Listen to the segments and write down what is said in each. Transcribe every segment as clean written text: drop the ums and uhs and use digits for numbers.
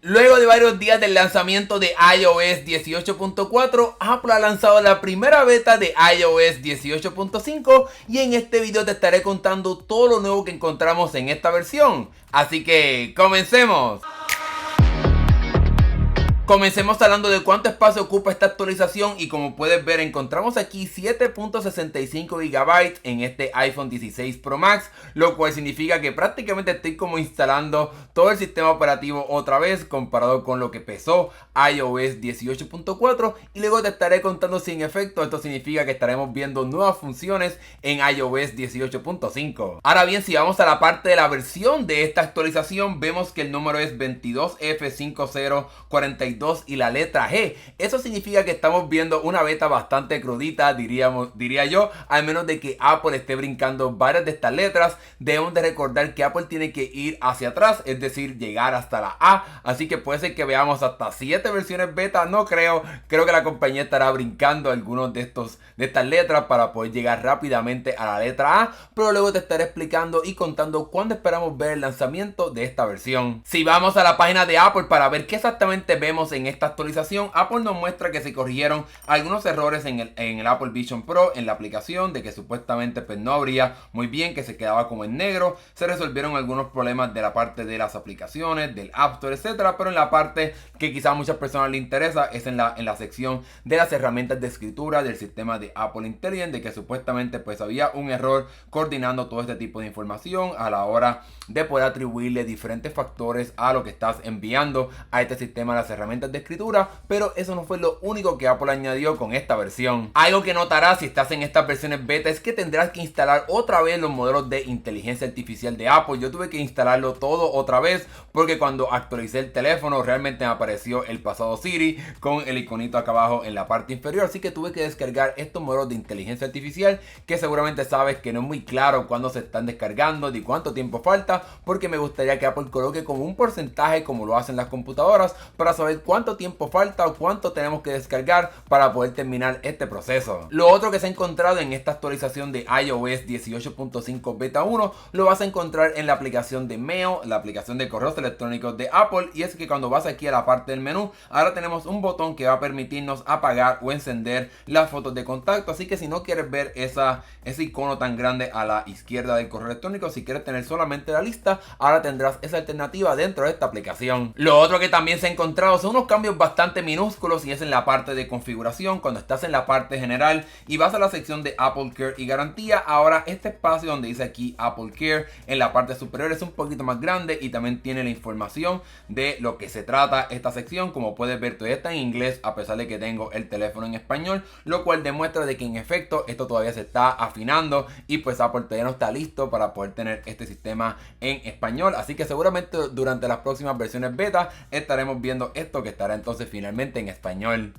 Luego de varios días del lanzamiento de iOS 18.4, Apple ha lanzado la primera beta de iOS 18.5 y en este video te estaré contando todo lo nuevo que encontramos en esta versión. Así que, ¡comencemos! Comencemos hablando de cuánto espacio ocupa esta actualización y como puedes ver encontramos aquí 7.65 GB en este iPhone 16 Pro Max, lo cual significa que prácticamente estoy como instalando todo el sistema operativo otra vez comparado con lo que pesó iOS 18.4 y luego te estaré contando si en efecto esto significa que estaremos viendo nuevas funciones en iOS 18.5. Ahora bien, si vamos a la parte de la versión de esta actualización, vemos que el número es 22F5042 y la letra G. Eso significa que estamos viendo una beta bastante crudita, diría yo, al menos de que Apple esté brincando varias de estas letras. Debemos de recordar que Apple tiene que ir hacia atrás, es decir, llegar hasta la A, así que puede ser que veamos hasta 7 versiones beta, no creo que la compañía estará brincando algunos de estas letras para poder llegar rápidamente a la letra A, pero luego te estaré explicando y contando cuándo esperamos ver el lanzamiento de esta versión. Si vamos a la página de Apple para ver qué exactamente vemos en esta actualización, Apple nos muestra que se corrigieron algunos errores en el Apple Vision Pro en la aplicación, de que supuestamente pues no abría muy bien, que se quedaba como en negro. Se resolvieron algunos problemas de la parte de las aplicaciones, del App Store, etcétera, pero en la parte que quizá a muchas personas les interesa es en la sección de las herramientas de escritura del sistema de Apple Intelligence, de que supuestamente pues había un error coordinando todo este tipo de información a la hora de poder atribuirle diferentes factores a lo que estás enviando a este sistema de las herramientas de escritura, pero eso no fue lo único que Apple añadió con esta versión. Algo que notarás si estás en estas versiones beta es que tendrás que instalar otra vez los modelos de inteligencia artificial de Apple. Yo tuve que instalarlo todo otra vez porque cuando actualicé el teléfono realmente me apareció el pasado Siri con el iconito acá abajo en la parte inferior, así que tuve que descargar estos modelos de inteligencia artificial que seguramente sabes que no es muy claro cuándo se están descargando ni cuánto tiempo falta, porque me gustaría que Apple coloque como un porcentaje como lo hacen las computadoras para saber cuánto tiempo falta o cuánto tenemos que descargar para poder terminar este proceso. Lo otro que se ha encontrado en esta actualización de iOS 18.5 Beta 1 lo vas a encontrar en la aplicación de Mail, la aplicación de correos electrónicos de Apple, y es que cuando vas aquí a la parte del menú, ahora tenemos un botón que va a permitirnos apagar o encender las fotos de contacto, así que si no quieres ver ese icono tan grande a la izquierda del correo electrónico, si quieres tener solamente la lista, ahora tendrás esa alternativa dentro de esta aplicación. Lo otro que también se ha encontrado son unos cambios bastante minúsculos y es en la parte de configuración. Cuando estás en la parte general y vas a la sección de Apple Care y garantía, ahora este espacio donde dice aquí Apple Care en la parte superior es un poquito más grande y también tiene la información de lo que se trata esta sección. Como puedes ver, todavía está en inglés a pesar de que tengo el teléfono en español, lo cual demuestra de que en efecto esto todavía se está afinando y pues Apple todavía no está listo para poder tener este sistema en español, así que seguramente durante las próximas versiones beta estaremos viendo esto que estará entonces finalmente en español.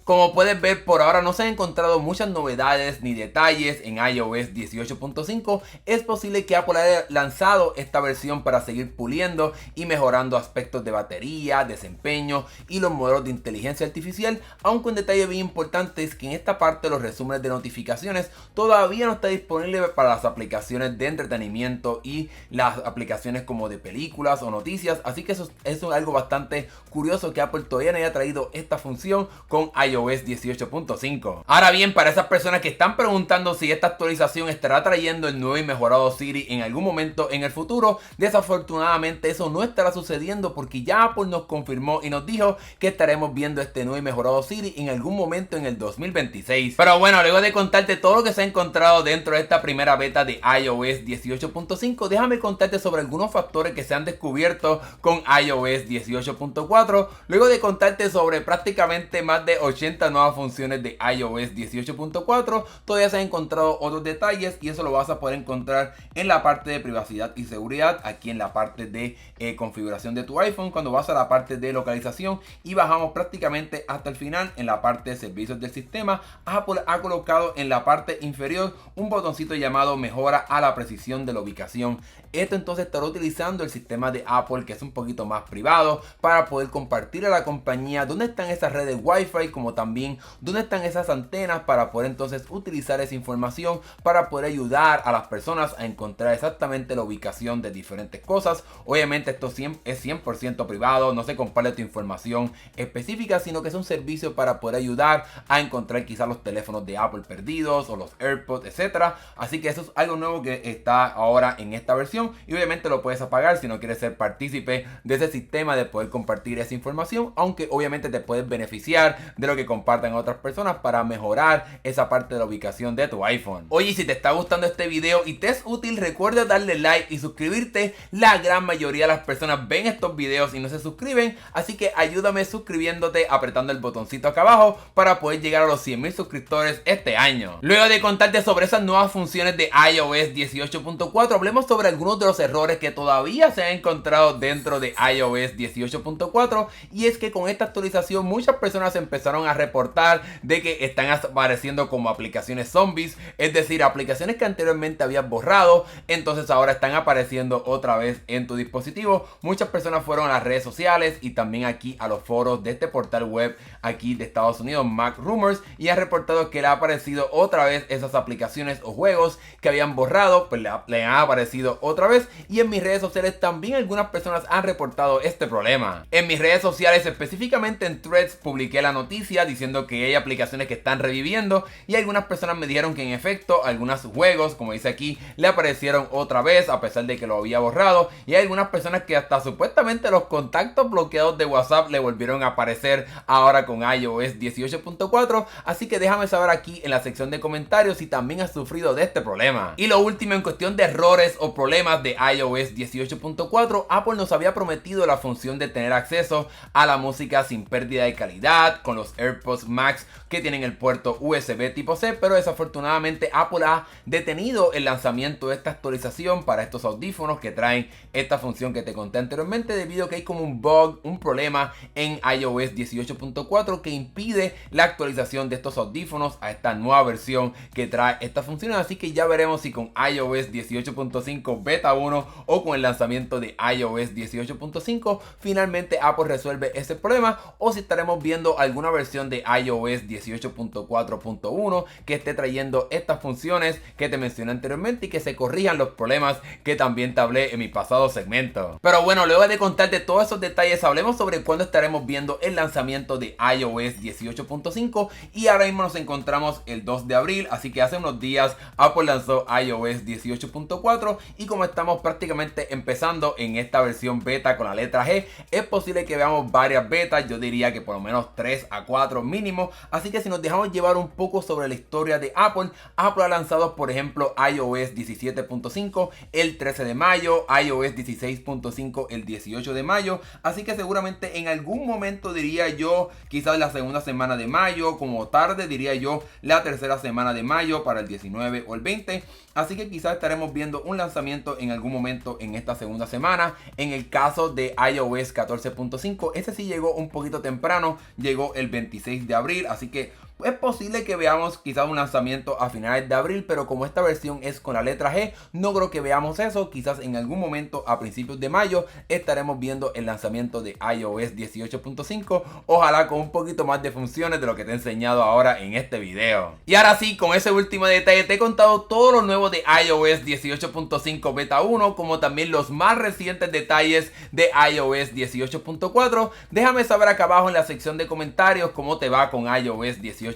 Como puedes ver, por ahora no se han encontrado muchas novedades ni detalles en iOS 18.5. Es posible que Apple haya lanzado esta versión para seguir puliendo y mejorando aspectos de batería, desempeño y los modelos de inteligencia artificial, aunque un detalle bien importante es que en esta parte los resúmenes de notificaciones todavía no está disponible para las aplicaciones de entretenimiento y las aplicaciones como de películas o noticias, así que eso es algo bastante curioso que Apple todavía no haya traído esta función con iOS 18.5. Ahora bien, para esas personas que están preguntando si esta actualización estará trayendo el nuevo y mejorado Siri en algún momento en el futuro, desafortunadamente eso no estará sucediendo porque ya Apple nos confirmó y nos dijo que estaremos viendo este nuevo y mejorado Siri en algún momento en el 2026. Pero bueno, luego de contarte todo lo que se ha encontrado dentro de esta primera beta de iOS 18.5, déjame contarte sobre algunos factores que se han descubierto con iOS 18.4, luego de contarte sobre prácticamente más de 80 nuevas funciones de iOS 18.4. Todavía se han encontrado otros detalles y eso lo vas a poder encontrar en la parte de privacidad y seguridad, aquí en la parte de configuración de tu iPhone. Cuando vas a la parte de localización y bajamos prácticamente hasta el final en la parte de servicios del sistema, Apple ha colocado en la parte inferior un botoncito llamado mejora a la precisión de la ubicación. Esto entonces estará utilizando el sistema de Apple, que es un poquito más privado, para poder compartir a la compañía dónde están esas redes Wi-Fi, como como también dónde están esas antenas para poder entonces utilizar esa información para poder ayudar a las personas a encontrar exactamente la ubicación de diferentes cosas. Obviamente esto es 100% privado, no se comparte tu información específica, sino que es un servicio para poder ayudar a encontrar quizás los teléfonos de Apple perdidos o los AirPods, etcétera. Así que eso es algo nuevo que está ahora en esta versión y obviamente lo puedes apagar si no quieres ser partícipe de ese sistema de poder compartir esa información, aunque obviamente te puedes beneficiar de lo que compartan otras personas para mejorar esa parte de la ubicación de tu iPhone. Oye, si te está gustando este video y te es útil, recuerda darle like y suscribirte. La gran mayoría de las personas ven estos videos y no se suscriben, así que ayúdame suscribiéndote, apretando el botoncito acá abajo para poder llegar a los 100,000 suscriptores este año. Luego de contarte sobre esas nuevas funciones de iOS 18.4, hablemos sobre algunos de los errores que todavía se han encontrado dentro de iOS 18.4, y es que con esta actualización muchas personas empezaron a reportar de que están apareciendo como aplicaciones zombies, es decir, aplicaciones que anteriormente habías borrado, entonces ahora están apareciendo otra vez en tu dispositivo. Muchas personas fueron a las redes sociales y también aquí a los foros de este portal web aquí de Estados Unidos, Mac Rumors, y ha reportado que le ha aparecido otra vez esas aplicaciones o juegos que habían borrado, pues le han aparecido otra vez. Y en mis redes sociales también algunas personas han reportado este problema. En mis redes sociales, específicamente en Threads, publiqué la noticia diciendo que hay aplicaciones que están reviviendo, y algunas personas me dijeron que en efecto algunos juegos, como dice aquí, le aparecieron otra vez a pesar de que lo había borrado, y hay algunas personas que hasta supuestamente los contactos bloqueados de WhatsApp le volvieron a aparecer ahora con iOS 18.4, así que déjame saber aquí en la sección de comentarios si también has sufrido de este problema. Y lo último en cuestión de errores o problemas de iOS 18.4, Apple nos había prometido la función de tener acceso a la música sin pérdida de calidad con los AirPods Max que tienen el puerto USB tipo C, pero desafortunadamente Apple ha detenido el lanzamiento de esta actualización para estos audífonos que traen esta función que te conté anteriormente, debido a que hay como un bug, un problema en iOS 18.4 que impide la actualización de estos audífonos a esta nueva versión que trae esta función. Así que ya veremos si con iOS 18.5 beta 1 o con el lanzamiento de iOS 18.5 finalmente Apple resuelve ese problema, o si estaremos viendo alguna versión de iOS 18.4.1 que esté trayendo estas funciones que te mencioné anteriormente y que se corrijan los problemas que también te hablé en mi pasado segmento. Pero bueno, luego de contarte todos esos detalles, hablemos sobre cuándo estaremos viendo el lanzamiento de iOS 18.5, y ahora mismo nos encontramos el 2 de abril, así que hace unos días Apple lanzó iOS 18.4, y como estamos prácticamente empezando en esta versión beta con la letra G, es posible que veamos varias betas, yo diría que por lo menos 3 a 4 mínimo. Así que si nos dejamos llevar un poco sobre la historia de Apple, Apple ha lanzado por ejemplo iOS 17.5 el 13 de mayo, iOS 16.5 el 18 de mayo, así que seguramente en algún momento, diría yo, quizás la segunda semana de mayo, como tarde diría yo la tercera semana de mayo para el 19 o el 20, así que quizás estaremos viendo un lanzamiento en algún momento en esta segunda semana. En el caso de iOS 14.5, ese sí llegó un poquito temprano, llegó el 26 de abril, así que es posible que veamos quizás un lanzamiento a finales de abril, pero como esta versión es con la letra G, no creo que veamos eso. Quizás en algún momento a principios de mayo estaremos viendo el lanzamiento de iOS 18.5, ojalá con un poquito más de funciones de lo que te he enseñado ahora en este video. Y ahora sí, con ese último detalle te he contado todo lo nuevo de iOS 18.5 beta 1, como también los más recientes detalles de iOS 18.4. Déjame saber acá abajo en la sección de comentarios cómo te va con iOS 18.4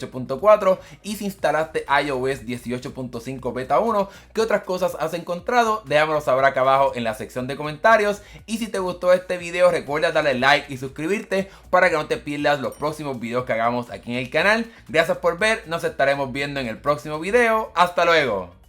y si instalaste iOS 18.5 beta 1, qué otras cosas has encontrado. Déjamelo saber acá abajo en la sección de comentarios, y si te gustó este video recuerda darle like y suscribirte para que no te pierdas los próximos videos que hagamos aquí en el canal. Gracias por ver, nos estaremos viendo en el próximo video. Hasta luego.